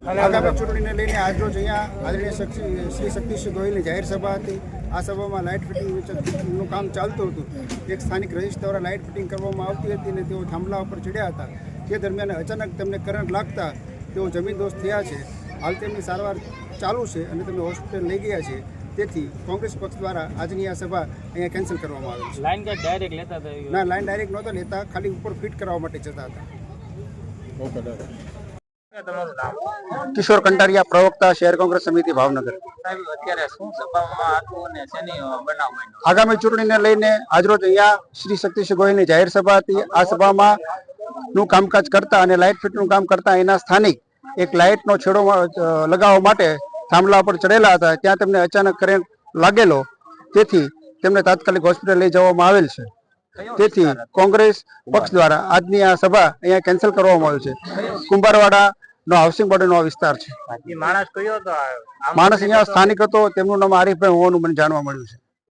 આગામી ચૂંટણીને લઈને આજરોજ અહીંયા આદરણીય શ્રી શક્તિસિંહ ગોહિલની જાહેર સભા હતી। આ સભામાં લાઇટ ફિટિંગનું કામ ચાલતું હતું। એક સ્થાનિક રહીશ દ્વારા લાઇટ ફિટિંગ કરવામાં આવતી હતી અને તેઓ થાંભલા ઉપર ચડ્યા હતા। તે દરમિયાન અચાનક તેમને કરંટ લાગતા તેઓ જમીનદોસ્ત થયા છે। હાલ તેમની સારવાર ચાલુ છે અને તેમને હોસ્પિટલ લઈ ગયા છે। તેથી કોંગ્રેસ પક્ષ દ્વારા આજની આ સભા અહીંયા કેન્સલ કરવામાં આવી છે। લાઈન ડાયરેક્ટ લેતા હતા? ના, લાઈન ડાયરેક્ટ નહોતા લેતા, ખાલી ઉપર ફિટ કરવા માટે જતા હતા। કિશોર કંટારિયા, પ્રવક્તા, શહેર કોંગ્રેસ સમિતિ, ભાવનગર। અત્યારે શું સભામાં હતું અને શેની બનાવ બન્યો? આગામી ચૂંટણીને લઈને આજરોજ અહીંયા શ્રી શક્તિસિંહ ગોહિલની જાહેર સભા હતી। આ સભામાં નું કામકાજ કરતા અને લાઇટ ફિટનું કામ કરતા એના સ્થાનિક એક લાઇટનો છેડો લગાવવા માટે થાંભલા પર ચડેલા હતા। ત્યાં તેમને અચાનક કરંટ લાગેલો, તેથી તેમને તાત્કાલિક હોસ્પિટલ લઈ જવામાં આવેલ છે। તેથી કોંગ્રેસ પક્ષ દ્વારા આજની આ સભા અહીંયા કેન્સલ કરવામાં આવી છે। કુંભારવાડા નો હાઉસિંગ બોર્ડનો વિસ્તાર છે। માણસ કયો હતો? માણસ અહીંયા સ્થાનિક હતો, તેમનું નામ આરીફભાઈ હોવાનું મને જાણવા મળ્યું છે।